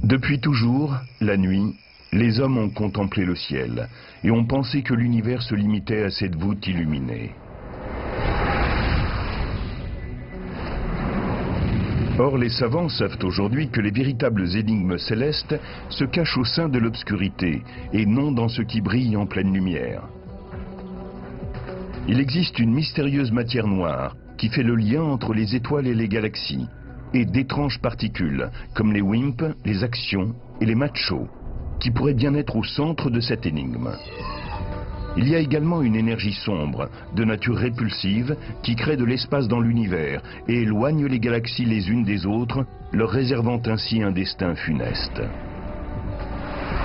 Depuis toujours, la nuit, les hommes ont contemplé le ciel et ont pensé que l'univers se limitait à cette voûte illuminée. Or, les savants savent aujourd'hui que les véritables énigmes célestes se cachent au sein de l'obscurité et non dans ce qui brille en pleine lumière. Il existe une mystérieuse matière noire qui fait le lien entre les étoiles et les galaxies, et d'étranges particules, comme les WIMP, les actions et les machos, qui pourraient bien être au centre de cette énigme. Il y a également une énergie sombre, de nature répulsive, qui crée de l'espace dans l'univers et éloigne les galaxies les unes des autres, leur réservant ainsi un destin funeste.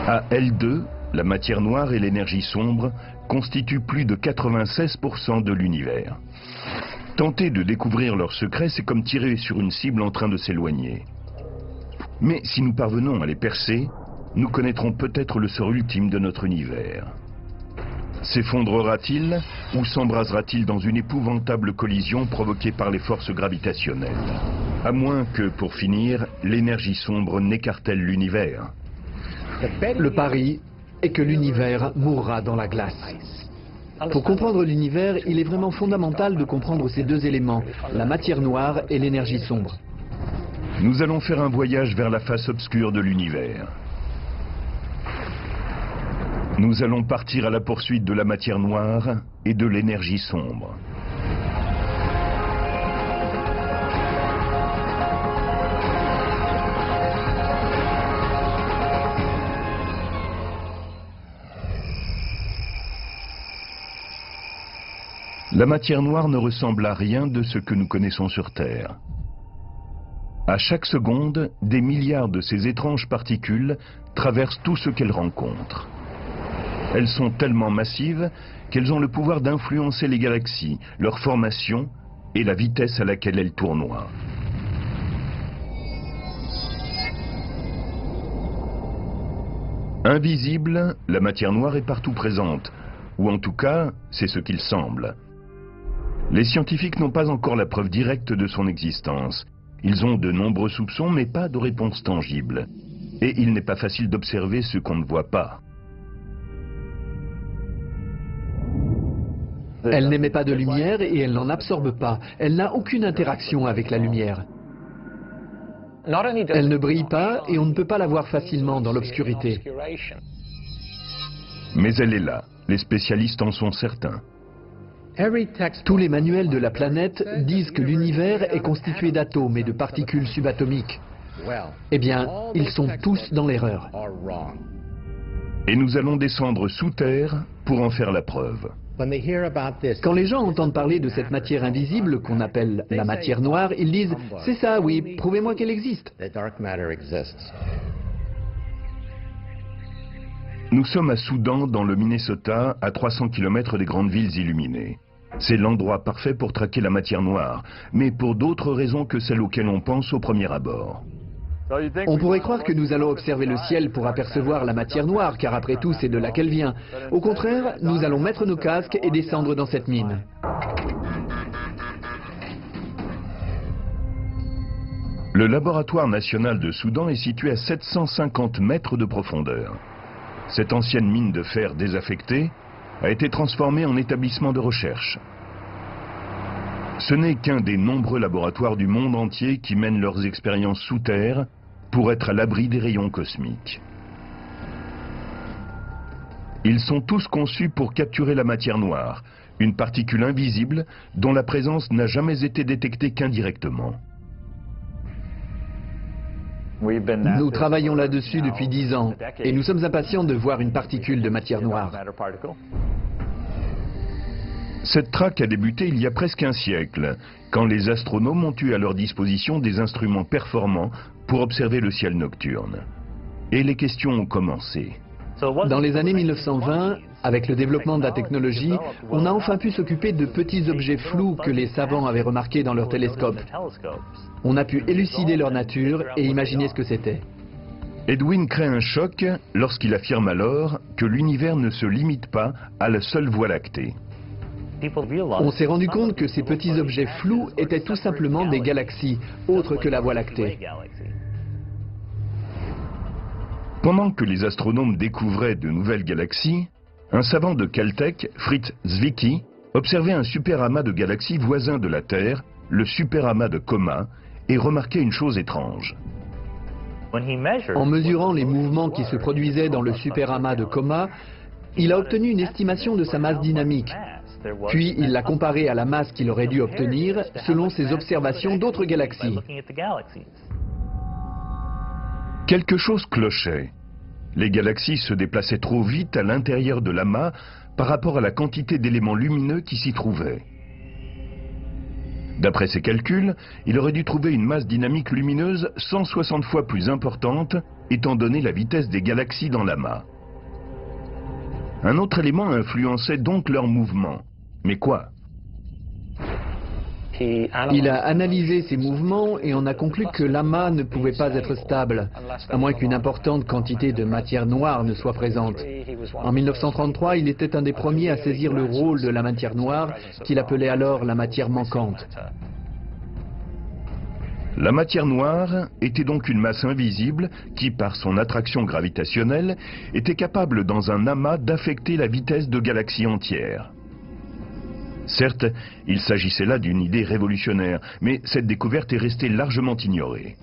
À L2, la matière noire et l'énergie sombre constituent plus de 96% de l'univers. Tenter de découvrir leurs secrets, c'est comme tirer sur une cible en train de s'éloigner. Mais si nous parvenons à les percer, nous connaîtrons peut-être le sort ultime de notre univers. S'effondrera-t-il ou s'embrasera-t-il dans une épouvantable collision provoquée par les forces gravitationnelles? À moins que, pour finir, l'énergie sombre n'écartèle l'univers. Le pari est que l'univers mourra dans la glace. Pour comprendre l'univers, il est vraiment fondamental de comprendre ces deux éléments, la matière noire et l'énergie sombre. Nous allons faire un voyage vers la face obscure de l'univers. Nous allons partir à la poursuite de la matière noire et de l'énergie sombre. La matière noire ne ressemble à rien de ce que nous connaissons sur Terre. À chaque seconde, des milliards de ces étranges particules traversent tout ce qu'elles rencontrent. Elles sont tellement massives qu'elles ont le pouvoir d'influencer les galaxies, leur formation et la vitesse à laquelle elles tournoient. Invisible, la matière noire est partout présente, ou en tout cas, c'est ce qu'il semble. Les scientifiques n'ont pas encore la preuve directe de son existence. Ils ont de nombreux soupçons, mais pas de réponse tangible. Et il n'est pas facile d'observer ce qu'on ne voit pas. Elle n'émet pas de lumière et elle n'en absorbe pas. Elle n'a aucune interaction avec la lumière. Elle ne brille pas et on ne peut pas la voir facilement dans l'obscurité. Mais elle est là. Les spécialistes en sont certains. Tous les manuels de la planète disent que l'univers est constitué d'atomes et de particules subatomiques. Eh bien, ils sont tous dans l'erreur. Et nous allons descendre sous terre pour en faire la preuve. Quand les gens entendent parler de cette matière invisible qu'on appelle la matière noire, ils disent « C'est ça, oui, prouvez-moi qu'elle existe ». Nous sommes à Soudan, dans le Minnesota, à 300 km des grandes villes illuminées. C'est l'endroit parfait pour traquer la matière noire, mais pour d'autres raisons que celles auxquelles on pense au premier abord. On pourrait croire que nous allons observer le ciel pour apercevoir la matière noire, car après tout, c'est de là qu'elle vient. Au contraire, nous allons mettre nos casques et descendre dans cette mine. Le laboratoire national de Soudan est situé à 750 mètres de profondeur. Cette ancienne mine de fer désaffectée a été transformée en établissement de recherche. Ce n'est qu'un des nombreux laboratoires du monde entier qui mènent leurs expériences sous terre pour être à l'abri des rayons cosmiques. Ils sont tous conçus pour capturer la matière noire, une particule invisible dont la présence n'a jamais été détectée qu'indirectement. Nous travaillons là-dessus depuis 10 ans et nous sommes impatients de voir une particule de matière noire. Cette traque a débuté il y a presque un siècle, quand les astronomes ont eu à leur disposition des instruments performants pour observer le ciel nocturne. Et les questions ont commencé. Dans les années 1920, avec le développement de la technologie, on a enfin pu s'occuper de petits objets flous que les savants avaient remarqués dans leurs télescopes. On a pu élucider leur nature et imaginer ce que c'était. Edwin crée un choc lorsqu'il affirme alors que l'univers ne se limite pas à la seule Voie lactée. On s'est rendu compte que ces petits objets flous étaient tout simplement des galaxies, autres que la Voie lactée. Pendant que les astronomes découvraient de nouvelles galaxies, un savant de Caltech, Fritz Zwicky, observait un superamas de galaxies voisin de la Terre, le superamas de Coma, et remarquait une chose étrange. En mesurant les mouvements qui se produisaient dans le superamas de Coma, il a obtenu une estimation de sa masse dynamique. Puis il l'a comparée à la masse qu'il aurait dû obtenir selon ses observations d'autres galaxies. Quelque chose clochait. Les galaxies se déplaçaient trop vite à l'intérieur de l'amas par rapport à la quantité d'éléments lumineux qui s'y trouvaient. D'après ses calculs, il aurait dû trouver une masse dynamique lumineuse 160 fois plus importante, étant donné la vitesse des galaxies dans l'amas. Un autre élément influençait donc leur mouvement. Mais quoi? Il a analysé ces mouvements et en a conclu que l'amas ne pouvait pas être stable, à moins qu'une importante quantité de matière noire ne soit présente. En 1933, il était un des premiers à saisir le rôle de la matière noire, qu'il appelait alors la matière manquante. La matière noire était donc une masse invisible qui, par son attraction gravitationnelle, était capable dans un amas d'affecter la vitesse de galaxies entières. Certes, il s'agissait là d'une idée révolutionnaire, mais cette découverte est restée largement ignorée.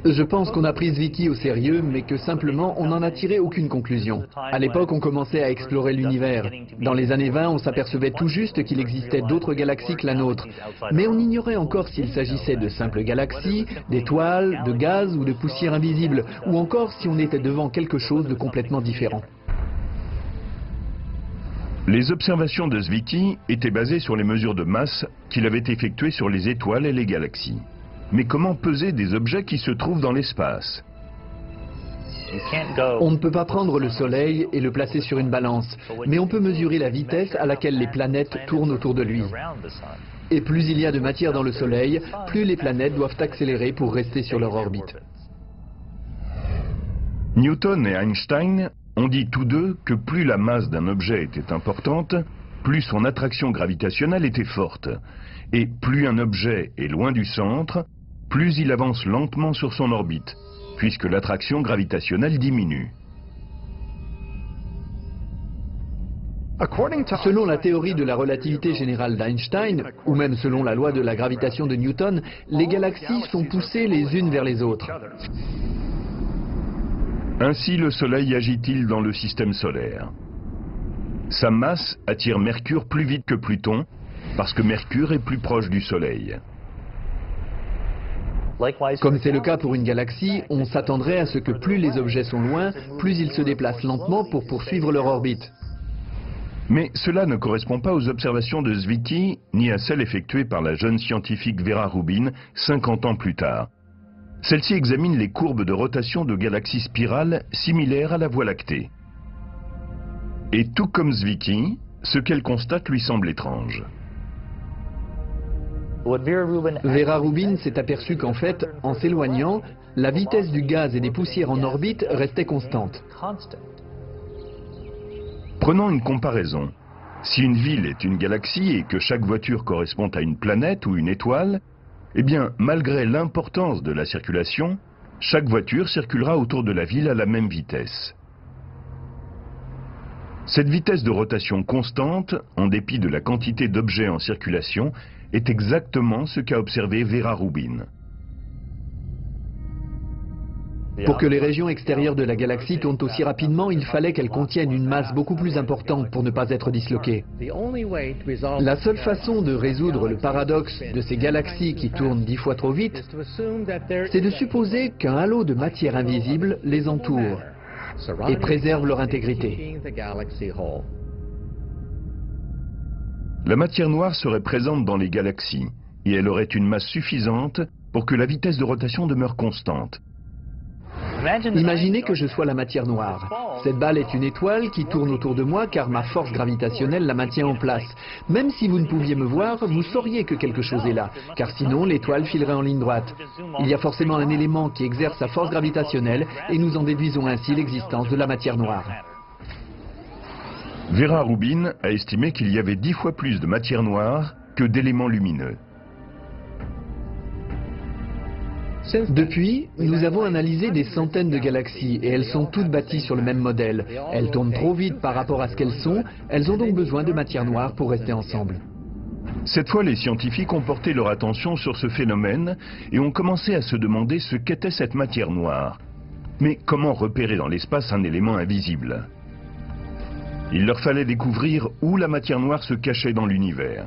Je pense qu'on a pris Zwicky au sérieux, mais que simplement on n'en a tiré aucune conclusion. À l'époque, on commençait à explorer l'univers. Dans les années 20, on s'apercevait tout juste qu'il existait d'autres galaxies que la nôtre. Mais on ignorait encore s'il s'agissait de simples galaxies, d'étoiles, de gaz ou de poussière invisible, ou encore si on était devant quelque chose de complètement différent. Les observations de Zwicky étaient basées sur les mesures de masse qu'il avait effectuées sur les étoiles et les galaxies. Mais comment peser des objets qui se trouvent dans l'espace? On ne peut pas prendre le Soleil et le placer sur une balance, mais on peut mesurer la vitesse à laquelle les planètes tournent autour de lui. Et plus il y a de matière dans le Soleil, plus les planètes doivent accélérer pour rester sur leur orbite. Newton et Einstein ont dit tous deux que plus la masse d'un objet était importante, plus son attraction gravitationnelle était forte. Et plus un objet est loin du centre, plus il avance lentement sur son orbite, puisque l'attraction gravitationnelle diminue. Selon la théorie de la relativité générale d'Einstein, ou même selon la loi de la gravitation de Newton, les galaxies sont poussées les unes vers les autres. Ainsi le Soleil agit-il dans le système solaire. Sa masse attire Mercure plus vite que Pluton, parce que Mercure est plus proche du Soleil. Comme c'est le cas pour une galaxie, on s'attendrait à ce que plus les objets sont loin, plus ils se déplacent lentement pour poursuivre leur orbite. Mais cela ne correspond pas aux observations de Zwicky, ni à celles effectuées par la jeune scientifique Vera Rubin 50 ans plus tard. Celle-ci examine les courbes de rotation de galaxies spirales similaires à la Voie lactée. Et tout comme Zwicky, ce qu'elle constate lui semble étrange. Vera Rubin s'est aperçue qu'en fait, en s'éloignant, la vitesse du gaz et des poussières en orbite restait constante. Prenons une comparaison. Si une ville est une galaxie et que chaque voiture correspond à une planète ou une étoile, eh bien, malgré l'importance de la circulation, chaque voiture circulera autour de la ville à la même vitesse. Cette vitesse de rotation constante, en dépit de la quantité d'objets en circulation, est exactement ce qu'a observé Vera Rubin. Pour que les régions extérieures de la galaxie tournent aussi rapidement, il fallait qu'elles contiennent une masse beaucoup plus importante pour ne pas être disloquées. La seule façon de résoudre le paradoxe de ces galaxies qui tournent 10 fois trop vite, c'est de supposer qu'un halo de matière invisible les entoure et préserve leur intégrité. La matière noire serait présente dans les galaxies et elle aurait une masse suffisante pour que la vitesse de rotation demeure constante. Imaginez que je sois la matière noire. Cette balle est une étoile qui tourne autour de moi car ma force gravitationnelle la maintient en place. Même si vous ne pouviez me voir, vous sauriez que quelque chose est là, car sinon l'étoile filerait en ligne droite. Il y a forcément un élément qui exerce sa force gravitationnelle et nous en déduisons ainsi l'existence de la matière noire. Vera Rubin a estimé qu'il y avait 10 fois plus de matière noire que d'éléments lumineux. Depuis, nous avons analysé des centaines de galaxies et elles sont toutes bâties sur le même modèle. Elles tournent trop vite par rapport à ce qu'elles sont, elles ont donc besoin de matière noire pour rester ensemble. Cette fois, les scientifiques ont porté leur attention sur ce phénomène et ont commencé à se demander ce qu'était cette matière noire. Mais comment repérer dans l'espace un élément invisible? Il leur fallait découvrir où la matière noire se cachait dans l'univers.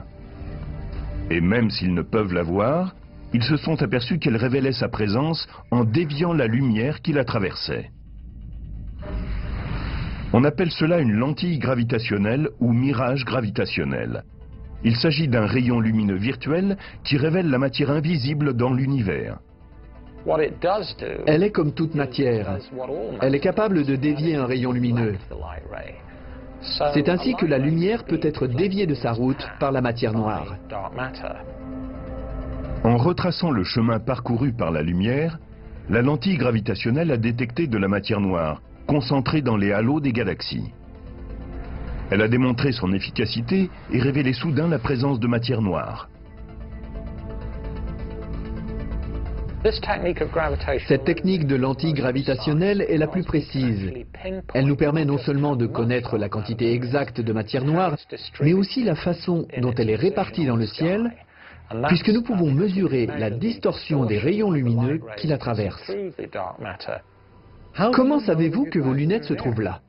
Et même s'ils ne peuvent la voir, ils se sont aperçus qu'elle révélait sa présence en déviant la lumière qui la traversait. On appelle cela une lentille gravitationnelle ou mirage gravitationnel. Il s'agit d'un rayon lumineux virtuel qui révèle la matière invisible dans l'univers. Elle est comme toute matière. Elle est capable de dévier un rayon lumineux. C'est ainsi que la lumière peut être déviée de sa route par la matière noire. En retraçant le chemin parcouru par la lumière, la lentille gravitationnelle a détecté de la matière noire, concentrée dans les halos des galaxies. Elle a démontré son efficacité et révélé soudain la présence de matière noire. Cette technique de lentille gravitationnelle est la plus précise. Elle nous permet non seulement de connaître la quantité exacte de matière noire, mais aussi la façon dont elle est répartie dans le ciel, puisque nous pouvons mesurer la distorsion des rayons lumineux qui la traversent. Comment savez-vous que vos lunettes se trouvent là?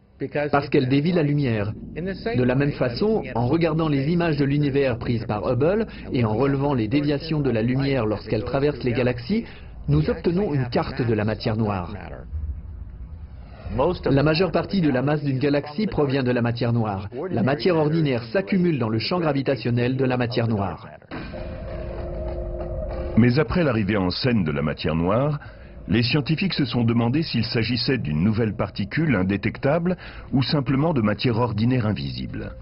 Parce qu'elles dévient la lumière. De la même façon, en regardant les images de l'univers prises par Hubble et en relevant les déviations de la lumière lorsqu'elle traverse les galaxies, nous obtenons une carte de la matière noire. La majeure partie de la masse d'une galaxie provient de la matière noire. La matière ordinaire s'accumule dans le champ gravitationnel de la matière noire. Mais après l'arrivée en scène de la matière noire, les scientifiques se sont demandé s'il s'agissait d'une nouvelle particule indétectable ou simplement de matière ordinaire invisible.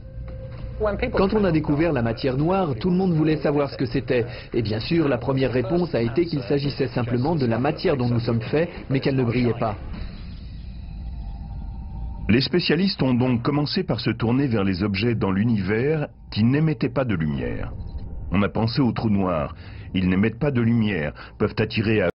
Quand on a découvert la matière noire, tout le monde voulait savoir ce que c'était. Et bien sûr, la première réponse a été qu'il s'agissait simplement de la matière dont nous sommes faits, mais qu'elle ne brillait pas. Les spécialistes ont donc commencé par se tourner vers les objets dans l'univers qui n'émettaient pas de lumière. On a pensé aux trous noirs. Ils n'émettent pas de lumière, peuvent attirer à